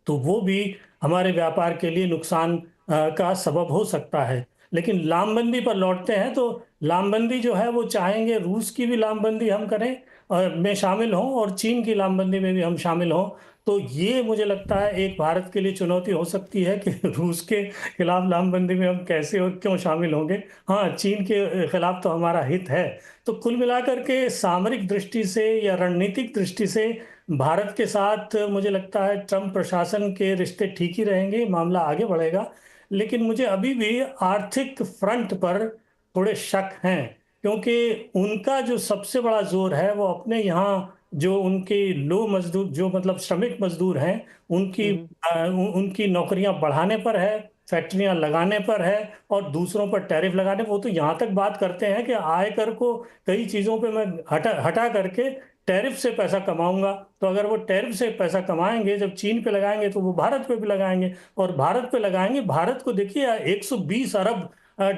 तो वो भी हमारे व्यापार के लिए नुकसान का सबब हो सकता है। लेकिन लामबंदी पर लौटते हैं तो लामबंदी जो है वो चाहेंगे रूस की भी लामबंदी हम करें और में शामिल हों और चीन की लामबंदी में भी हम शामिल हों। तो ये मुझे लगता है एक भारत के लिए चुनौती हो सकती है कि रूस के खिलाफ लामबंदी में हम कैसे और क्यों शामिल होंगे। हाँ, चीन के खिलाफ तो हमारा हित है। तो कुल मिलाकर के सामरिक दृष्टि से या रणनीतिक दृष्टि से भारत के साथ मुझे लगता है ट्रंप प्रशासन के रिश्ते ठीक ही रहेंगे, मामला आगे बढ़ेगा। लेकिन मुझे अभी भी आर्थिक फ्रंट पर थोड़े शक हैं, क्योंकि उनका जो सबसे बड़ा जोर है वो अपने यहाँ जो उनके लो मजदूर, जो मतलब श्रमिक मजदूर हैं, उनकी नौकरियां बढ़ाने पर है, फैक्ट्रियां लगाने पर है और दूसरों पर टैरिफ लगाने। वो तो यहाँ तक बात करते हैं कि आयकर को कई चीज़ों पे मैं हटा करके टैरिफ से पैसा कमाऊंगा। तो अगर वो टैरिफ से पैसा कमाएंगे, जब चीन पे लगाएंगे तो वो भारत पे भी लगाएंगे, और भारत पे लगाएंगे। भारत को देखिए 120 अरब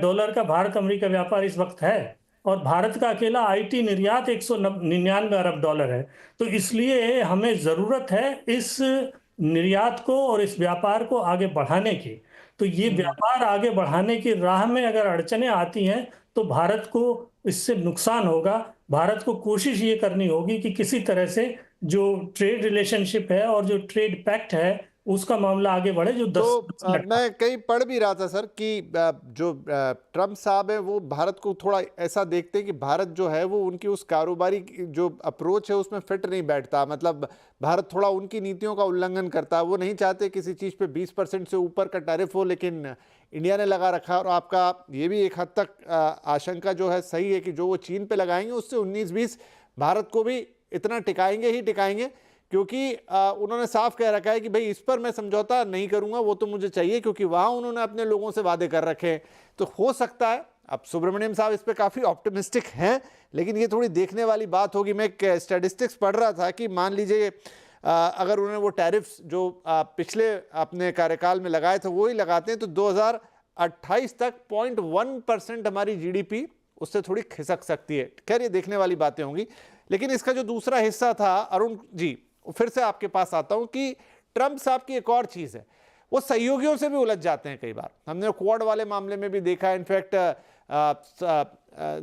डॉलर का भारत अमेरिका व्यापार इस वक्त है और भारत का अकेला आईटी निर्यात 199 अरब डॉलर है। तो इसलिए हमें ज़रूरत है इस निर्यात को और इस व्यापार को आगे बढ़ाने की। तो ये व्यापार आगे बढ़ाने की राह में अगर अड़चनें आती हैं तो भारत को इससे नुकसान होगा। भारत को कोशिश ये करनी होगी कि किसी तरह से जो ट्रेड रिलेशनशिप है और जो ट्रेड पैक्ट है उसका मामला आगे बढ़े जो 10 तो मैं कहीं पढ़ भी रहा था सर कि जो ट्रम्प साहब है वो भारत को थोड़ा ऐसा देखते हैं कि भारत जो है वो उनकी उस कारोबारी जो अप्रोच है उसमें फिट नहीं बैठता, मतलब भारत थोड़ा उनकी नीतियों का उल्लंघन करता है। वो नहीं चाहते किसी चीज़ पे 20% से ऊपर का टैरिफ हो, लेकिन इंडिया ने लगा रखा। और आपका ये भी एक हद तक आशंका जो है सही है कि जो वो चीन पे लगाएंगे उससे 19-20 भारत को भी इतना टिकाएंगे ही टिकाएंगे, क्योंकि उन्होंने साफ कह रखा है कि भाई इस पर मैं समझौता नहीं करूंगा, वो तो मुझे चाहिए, क्योंकि वहां उन्होंने अपने लोगों से वादे कर रखे हैं। तो हो सकता है, अब सुब्रमण्यम साहब इस पर काफ़ी ऑप्टिमिस्टिक हैं, लेकिन ये थोड़ी देखने वाली बात होगी। मैं एक स्टैटिस्टिक्स पढ़ रहा था कि मान लीजिए अगर उन्होंने वो टैरिफ्स जो पिछले अपने कार्यकाल में लगाए थे वो ही लगाते हैं तो 2028 तक 0.1% हमारी जीडीपी उससे थोड़ी खिसक सकती है। खैर ये देखने वाली बातें होंगी। लेकिन इसका जो दूसरा हिस्सा था, अरुण जी फिर से आपके पास आता हूं कि ट्रंप साहब की एक और चीज़ है, वो सहयोगियों से भी उलझ जाते हैं कई बार। हमने क्वाड वाले मामले में भी देखा, इनफैक्ट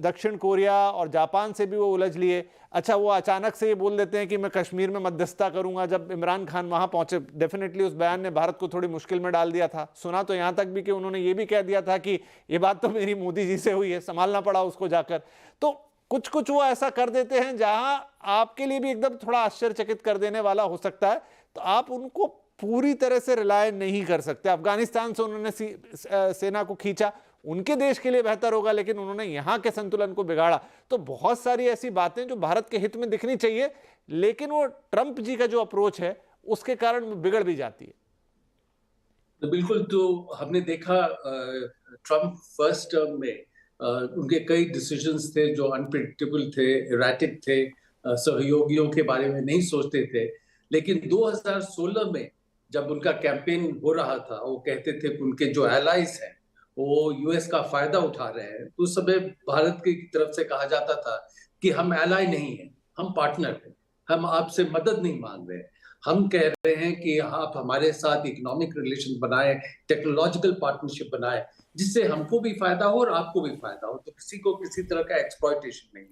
दक्षिण कोरिया और जापान से भी वो उलझ लिए। अच्छा, वो अचानक से ये बोल देते हैं कि मैं कश्मीर में मध्यस्थता करूंगा जब इमरान खान वहां पहुंचे। डेफिनेटली उस बयान ने भारत को थोड़ी मुश्किल में डाल दिया था। सुना तो यहां तक भी कि उन्होंने ये भी कह दिया था कि ये बात तो मेरी मोदी जी से हुई है, संभालना पड़ा उसको जाकर। तो कुछ कुछ वो ऐसा कर देते हैं जहां आपके लिए भी एकदम थोड़ा आश्चर्यचकित कर देने वाला हो सकता है। तो आप उनको पूरी तरह से रिलाय नहीं कर सकते। अफगानिस्तान से उन्होंने सेना को खींचा, उनके देश के लिए बेहतर होगा, लेकिन उन्होंने यहां के संतुलन को बिगाड़ा। तो बहुत सारी ऐसी बातें जो भारत के हित में दिखनी चाहिए, लेकिन वो ट्रंप जी का जो अप्रोच है उसके कारण बिगड़ भी जाती है। तो बिल्कुल, तो हमने देखा ट्रंप फर्स्ट टर्म में उनके कई डिसीजंस थे जो अनप्रेडिक्टेबल थे, इरेटिक थे, सहयोगियों के बारे में नहीं सोचते थे। लेकिन 2016 में जब उनका कैंपेन हो रहा था, वो कहते थे कि उनके जो एलाइज हैं वो यूएस का फायदा उठा रहे हैं। तो उस समय भारत की तरफ से कहा जाता था कि हम एलाई नहीं हैं, हम पार्टनर हैं, हम आपसे मदद नहीं मांग रहे हैं, हम कह रहे हैं कि आप हमारे साथ इकोनॉमिक रिलेशन बनाए, टेक्नोलॉजिकल पार्टनरशिप बनाए, जिससे हमको भी फायदा हो और आपको भी फायदा हो, तो किसी को किसी तरह का एक्सप्लॉयटेशन नहीं।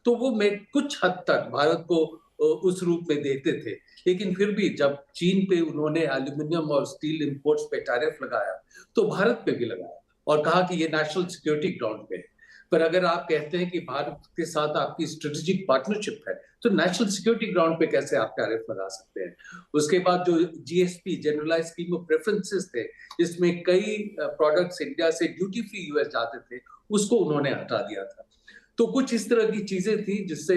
तो वो मैं कुछ हद तक भारत को उस रूप में देते थे। लेकिन फिर भी जब चीन पे उन्होंने एल्यूमिनियम और स्टील इंपोर्ट्स पे टैरिफ लगाया तो भारत पे भी लगाया और कहा कि ये नेशनल सिक्योरिटी ग्राउंड पे है। पर अगर आप कहते हैं कि भारत के साथ आपकी स्ट्रेटेजिक पार्टनरशिप है तो नेशनल सिक्योरिटी ग्राउंड पे कैसे आप टैरिफ लगा सकते हैं। उसके बाद जो GSP generalize scheme of preferences थे, जिसमें कई प्रोडक्ट्स इंडिया से ड्यूटी फ्री यूएस जाते थे, उसको उन्होंने हटा दिया था। तो कुछ इस तरह की चीजें थी जिससे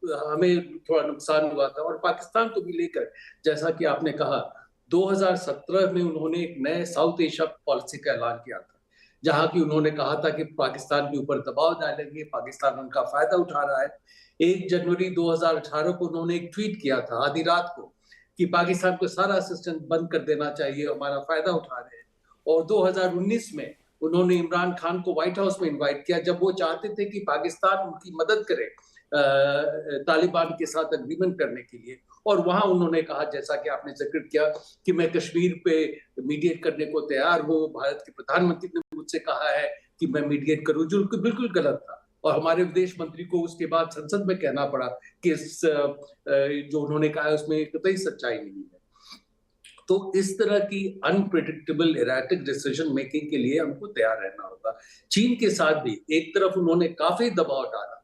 हमें थोड़ा नुकसान हुआ था। और पाकिस्तान को भी लेकर, जैसा कि आपने कहा, 2017 में उन्होंने एक नए साउथ एशिया पॉलिसी का ऐलान किया था, जहां की उन्होंने कहा था कि पाकिस्तान के ऊपर दबाव डालेंगे, पाकिस्तान उनका फायदा उठा रहा है। 1 जनवरी 2018 को उन्होंने एक ट्वीट किया था आधी रात को कि पाकिस्तान को सारा असिस्टेंस बंद कर देना चाहिए, हमारा फायदा उठा रहे हैं। और 2019 में उन्होंने इमरान खान को व्हाइट हाउस में इनवाइट किया जब वो चाहते थे कि पाकिस्तान उनकी मदद करे तालिबान के साथ एग्रीमेंट करने के लिए। और वहां उन्होंने कहा, जैसा कि आपने जिक्र किया, कि मैं कश्मीर पे मीडिएट करने को तैयार हूँ। भारत के प्रधानमंत्री ने मुझसे कहा है कि मैं मीडिएट करूं, जो बिल्कुल गलत था। और हमारे विदेश मंत्री को उसके बाद संसद में कहना पड़ा कि जो उन्होंने कहा है उसमें कतई सच्चाई नहीं है। तो इस तरह की अनप्रेडिक्टेबल इरेटिक डिसीजन मेकिंग के लिए हमको तैयार रहना होगा। चीन के साथ भी एक तरफ उन्होंने काफी दबाव डाला,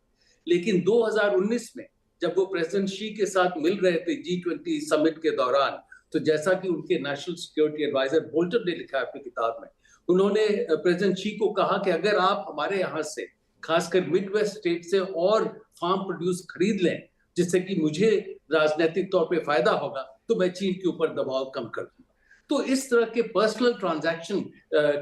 लेकिन 2019 में जब वो प्रेसिडेंट शी के साथ मिल रहे थे G20 समिट के दौरान, तो जैसा कि उनके नेशनल सिक्योरिटी एडवाइजर बोल्टन ने लिखा है अपनी किताब में, उन्होंने प्रेसिडेंट शी को कहा कि अगर आप हमारे यहाँ से, खासकर मिड वेस्ट स्टेट से, और फार्म प्रोड्यूस खरीद लें जिससे कि मुझे राजनीतिक तौर पे फायदा होगा, तो मैं चीन के ऊपर दबाव कम कर दूंगा। तो इस तरह के पर्सनल ट्रांजैक्शन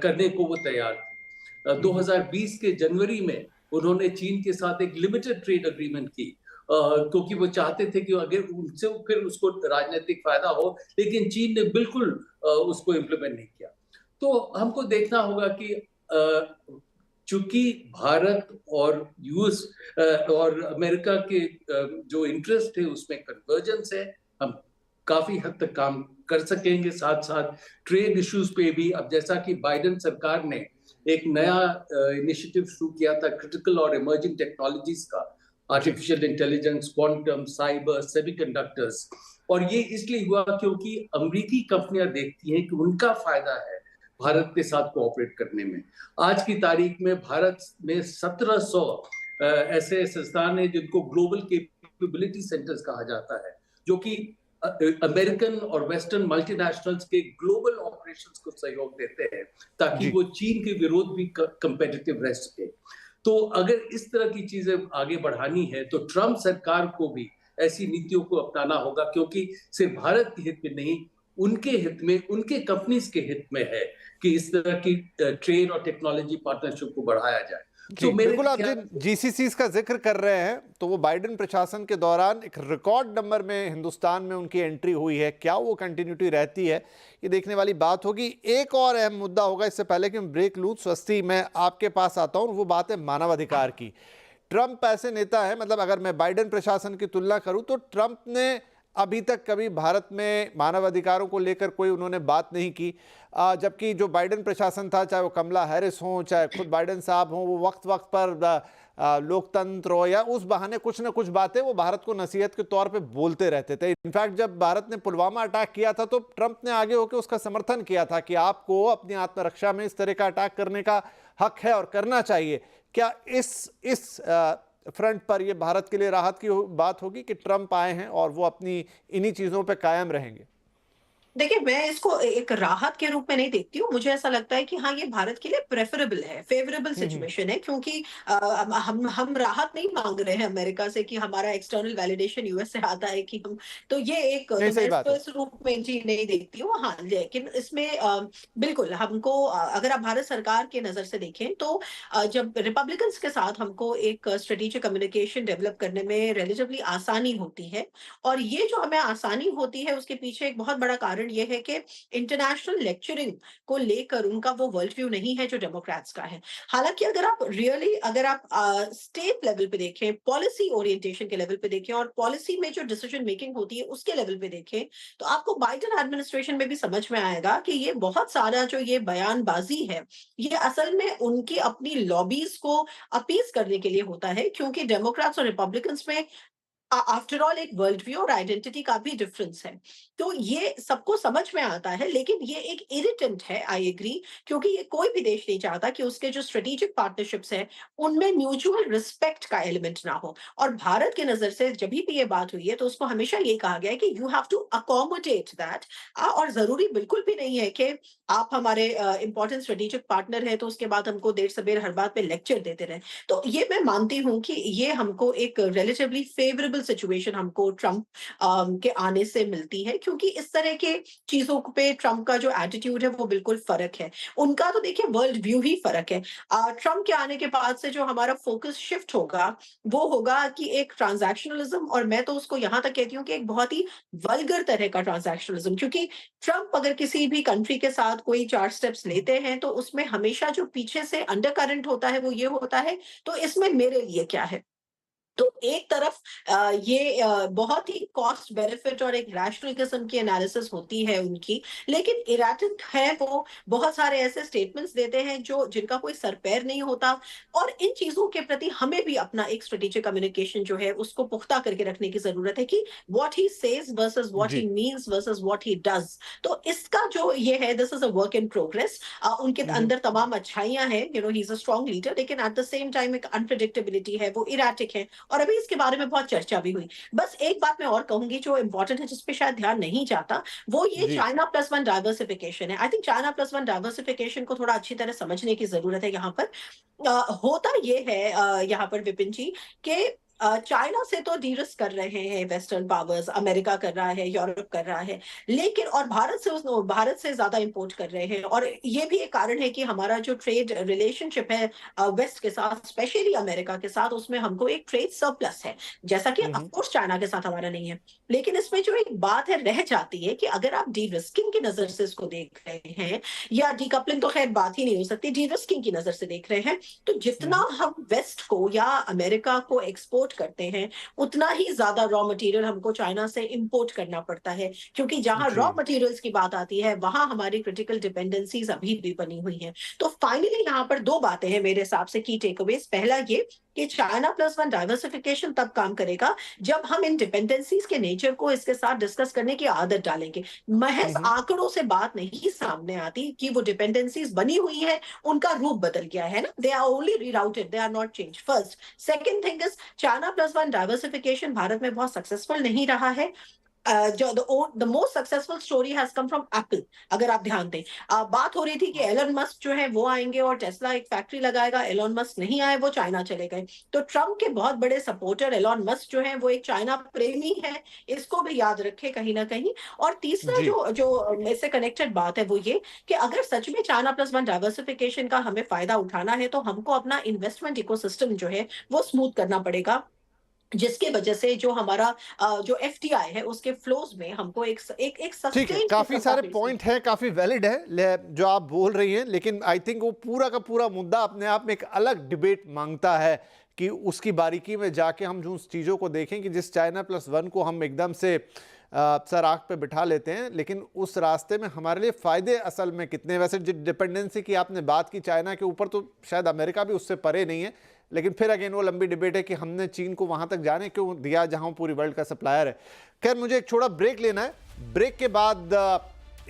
करने को वो तैयार थे। 2020 के जनवरी में उन्होंने चीन के साथ एक लिमिटेड ट्रेड एग्रीमेंट की, क्योंकि वो चाहते थे कि अगर उनसे फिर उसको राजनीतिक फायदा हो, लेकिन चीन ने बिल्कुल उसको इम्प्लीमेंट नहीं किया। तो हमको देखना होगा कि चूंकि भारत और यूएस और अमेरिका के जो इंटरेस्ट है उसमें कन्वर्जेंस है, हम काफी हद तक काम कर सकेंगे। साथ साथ ट्रेड इश्यूज पे भी, अब जैसा कि बाइडेन सरकार ने एक नया इनिशिएटिव शुरू किया था क्रिटिकल और इमर्जिंग टेक्नोलॉजीज का, artificial intelligence, quantum, cyber, semiconductors, और ये इसलिए हुआ क्योंकि अमेरिकी कंपनियां देखती हैं कि उनका फायदा है भारत के साथ कोऑपरेट करने में। आज की तारीख में भारत में 1700 ऐसे संस्थान हैं जिनको ग्लोबल कैपेबिलिटी सेंटर्स कहा जाता है, जो कि अमेरिकन और वेस्टर्न मल्टीनेशनल्स के ग्लोबल ऑपरेशंस को सहयोग देते हैं ताकि वो चीन के विरोध भी कंपेटिटिव रह सके। तो अगर इस तरह की चीजें आगे बढ़ानी है तो ट्रंप सरकार को भी ऐसी नीतियों को अपनाना होगा, क्योंकि सिर्फ भारत के हित में नहीं, उनके हित में, उनके कंपनीज के हित में है कि इस तरह की ट्रेड और टेक्नोलॉजी पार्टनरशिप को बढ़ाया जाए। जी, बिल्कुल। आप जिन जीसीसीज का जिक्र कर रहे हैं तो वो बाइडेन प्रशासन के दौरान एक रिकॉर्ड नंबर में हिंदुस्तान में उनकी एंट्री हुई है। क्या वो कंटिन्यूटी रहती है, ये देखने वाली बात होगी। एक और अहम मुद्दा होगा, इससे पहले कि मैं ब्रेक लूँ, स्वस्ति मैं आपके पास आता हूँ, वो बात है मानवाधिकार की। ट्रंप ऐसे नेता है, मतलब अगर मैं बाइडेन प्रशासन की तुलना करूं तो ट्रंप ने अभी तक कभी भारत में मानवाधिकारों को लेकर कोई उन्होंने बात नहीं की, जबकि जो बाइडेन प्रशासन था, चाहे वो कमला हैरिस हो, चाहे खुद बाइडेन साहब हो, वो वक्त वक्त पर लोकतंत्र हो या उस बहाने कुछ ना कुछ बातें वो भारत को नसीहत के तौर पे बोलते रहते थे। इनफैक्ट जब भारत ने पुलवामा अटैक किया था तो ट्रंप ने आगे होकर उसका समर्थन किया था कि आपको अपनी आत्मरक्षा में इस तरह का अटैक करने का हक है और करना चाहिए। क्या इस फ्रंट पर यह भारत के लिए राहत की बात होगी कि ट्रंप आए हैं और वो अपनी इन्हीं चीजों पे कायम रहेंगे? देखिए, मैं इसको एक राहत के रूप में नहीं देखती हूँ। मुझे ऐसा लगता है कि हाँ, ये भारत के लिए प्रेफरेबल है, फेवरेबल सिचुएशन है, क्योंकि हम राहत नहीं मांग रहे हैं अमेरिका से कि हमारा एक्सटर्नल वैलिडेशन यूएस से आता है कि हम, तो ये एक, तो मैं इसको इस रूप में जी नहीं देखती हूँ। हाँ, लेकिन इसमें बिल्कुल हमको, अगर आप भारत सरकार के नजर से देखें तो जब रिपब्लिकन्स के साथ हमको एक स्ट्रेटेजिक कम्युनिकेशन डेवलप करने में रिलेटिवली आसानी होती है, और ये जो हमें आसानी होती है उसके पीछे एक बहुत बड़ा कारण ये है कि इंटरनेशनल लेक्चरिंग को लेकर उनका वो वर्ल्ड व्यू नहीं है जो डेमोक्रेट्स का है। हालांकि अगर आप स्टेट लेवल पे देखें, पॉलिसी ओरिएंटेशन के लेवल पे देखें और पॉलिसी में जो डिसीजन मेकिंग होती है उसके लेवल पे देखें, तो आपको बाइडेन एडमिनिस्ट्रेशन में भी समझ में आएगा कि ये बहुत सारा जो ये बयानबाजी है, ये असल में उनकी अपनी लॉबीज को अपीज करने के लिए होता है, क्योंकि डेमोक्रेट्स और रिपब्लिकन्स में आफ्टर ऑल एक वर्ल्ड व्यू और आइडेंटिटी का भी डिफरेंस है। तो ये सबको समझ में आता है, लेकिन ये एक इरिटेंट है, आई एग्री, क्योंकि ये कोई भी देश नहीं चाहता कि उसके जो स्ट्रेटेजिक पार्टनरशिप्स हैं उनमें म्यूचुअल रिस्पेक्ट का एलिमेंट ना हो। और भारत के नजर से जब भी ये बात हुई है तो उसको हमेशा ये कहा गया है कि you have to accommodate that, और जरूरी बिल्कुल भी नहीं है कि आप हमारे इंपॉर्टेंट स्ट्रेटेजिक पार्टनर है तो उसके बाद हमको देर सबेर हर बात पे लेक्चर देते रहे। तो ये मैं मानती हूँ कि ये हमको एक रिलेटिवली फेवरेबल सिचुएशन हमको ट्रंप के आने से मिलती है, क्योंकि इस तरह के चीजों पे ट्रंप का जो एटीट्यूड है वो बिल्कुल फर्क है। उनका तो देखिए वर्ल्ड व्यू ही फर्क है। ट्रंप के आने के बाद से जो हमारा फोकस शिफ्ट होगा वो होगा कि एक ट्रांजैक्शनलिज्म, और मैं तो उसको यहां तक कहती हूँ कि एक बहुत ही वल्गर तरह का ट्रांजैक्शनलिज्म, क्योंकि ट्रंप अगर किसी भी कंट्री के साथ कोई 4 स्टेप्स लेते हैं तो उसमें हमेशा जो पीछे से अंडरकरंट होता है वो ये होता है, तो इसमें मेरे लिए क्या है। तो एक तरफ ये बहुत ही कॉस्ट बेनिफिट और एक रैशनल किस्म की एनालिसिस होती है उनकी, लेकिन इराटिक है, वो बहुत सारे ऐसे स्टेटमेंट्स देते हैं जो जिनका कोई सर पैर नहीं होता, और इन चीजों के प्रति हमें भी अपना एक स्ट्रेटेजिक कम्युनिकेशन जो है उसको पुख्ता करके रखने की जरूरत है कि what he says versus what he means versus what he does. तो इसका जो ये है, this is a work in progress. उनके अंदर तमाम अच्छाइयां हैं, he is a strong leader, लेकिन एट द सेम टाइम एक अनप्रेडिक्टेबिलिटी है, वो इराटिक है, और अभी इसके बारे में बहुत चर्चा भी हुई। बस एक बात मैं और कहूंगी जो इंपॉर्टेंट है, जिसपे शायद ध्यान नहीं जाता, वो ये चाइना +1 डाइवर्सिफिकेशन है। आई थिंक चाइना +1 डाइवर्सिफिकेशन को थोड़ा अच्छी तरह समझने की जरूरत है। यहाँ पर होता ये है यहाँ पर विपिन जी के चाइना से तो डीरिस्क कर रहे हैं वेस्टर्न पावर्स, अमेरिका कर रहा है, यूरोप कर रहा है, लेकिन और भारत से ज्यादा इंपोर्ट कर रहे हैं। और ये भी एक कारण है कि हमारा जो ट्रेड रिलेशनशिप है वेस्ट के साथ, स्पेशली अमेरिका के साथ, उसमें हमको एक ट्रेड सरप्लस है, जैसा कि ऑफकोर्स चाइना के साथ हमारा नहीं है। लेकिन इसमें जो एक बात है रह जाती है कि अगर आप डीरिस्किंग की नजर से इसको देख रहे हैं, या डीकपलिंग तो खैर बात ही नहीं हो सकती, डीरिस्किंग की नजर से देख रहे हैं, तो जितना हम वेस्ट को या अमेरिका को एक्सपोर्ट करते हैं उतना ही ज्यादा रॉ मटेरियल हमको चाइना से इंपोर्ट करना पड़ता है, क्योंकि जहां रॉ मटेरियल्स की बात आती है वहां हमारी क्रिटिकल डिपेंडेंसीज अभी भी बनी हुई हैं। तो फाइनली यहाँ पर 2 बातें हैं मेरे हिसाब से की टेकअवेज। पहला ये कि चाइना प्लस वन डाइवर्सिफिकेशन तब काम करेगा जब हम इन डिपेंडेंसीज के नेचर को इसके साथ डिस्कस करने की आदत डालेंगे। महज आंकड़ों से बात नहीं सामने आती कि वो डिपेंडेंसीज बनी हुई है, उनका रूप बदल गया है ना, they are only rerouted, they are not change. First, second thing is China plus one diversification Bharat में बहुत सक्सेसफुल नहीं रहा है। जो the most successful story has come from Apple. अगर आप ध्यान दें, बात हो रही थी कि एलन मस्क जो है वो आएंगे और टेस्ला एक फैक्ट्री लगाएगा, एलन मस्क नहीं आए, वो चाइना चले गए। तो ट्रम्प के बहुत बड़े सपोर्टर एलन मस्क जो है वो एक चाइना प्रेमी है, इसको भी याद रखे कहीं ना कहीं। और तीसरा जो इससे कनेक्टेड बात है वो ये कि अगर सच में चाइना प्लस वन डाइवर्सिफिकेशन का हमें फायदा उठाना है तो हमको अपना इन्वेस्टमेंट इकोसिस्टम जो है वो स्मूथ करना पड़ेगा, जिसके वजह से जो हमारा जो एफटीआई है उसके फ्लोज में हमको एक ठीक है, सस्टेन काफी सारे पॉइंट है, काफी वैलिड है जो आप बोल रही हैं, लेकिन आई थिंक वो पूरा का पूरा मुद्दा अपने आप में एक अलग डिबेट मांगता है कि उसकी बारीकी में जाके हम जो उस चीज़ों को देखें कि जिस चाइना प्लस वन को हम एकदम से सर आँख पे बिठा लेते हैं, लेकिन उस रास्ते में हमारे लिए फ़ायदे असल में कितने। वैसे जो डिपेंडेंसी की आपने बात की चाइना के ऊपर, तो शायद अमेरिका भी उससे परे नहीं है, लेकिन फिर अगेन वो लंबी डिबेट है कि हमने चीन को वहाँ तक जाने क्यों दिया जहाँ पूरी वर्ल्ड का सप्लायर है। खैर, मुझे एक छोटा ब्रेक लेना है। ब्रेक के बाद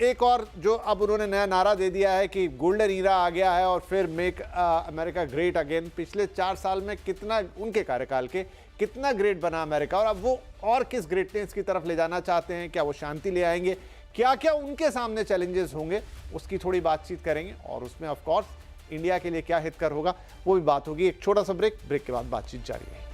एक और जो अब उन्होंने नया नारा दे दिया है कि गोल्डन ईरा आ गया है और फिर मेक अमेरिका ग्रेट अगेन। पिछले 4 साल में कितना उनके कार्यकाल के कितना ग्रेट बना अमेरिका, और अब वो और किस ग्रेटनेस की तरफ ले जाना चाहते हैं, क्या वो शांति ले आएंगे, क्या क्या उनके सामने चैलेंजेस होंगे, उसकी थोड़ी बातचीत करेंगे। और उसमें ऑफ कोर्स इंडिया के लिए क्या हितकर होगा वो भी बात होगी। एक छोटा सा ब्रेक के बाद बातचीत जारी है।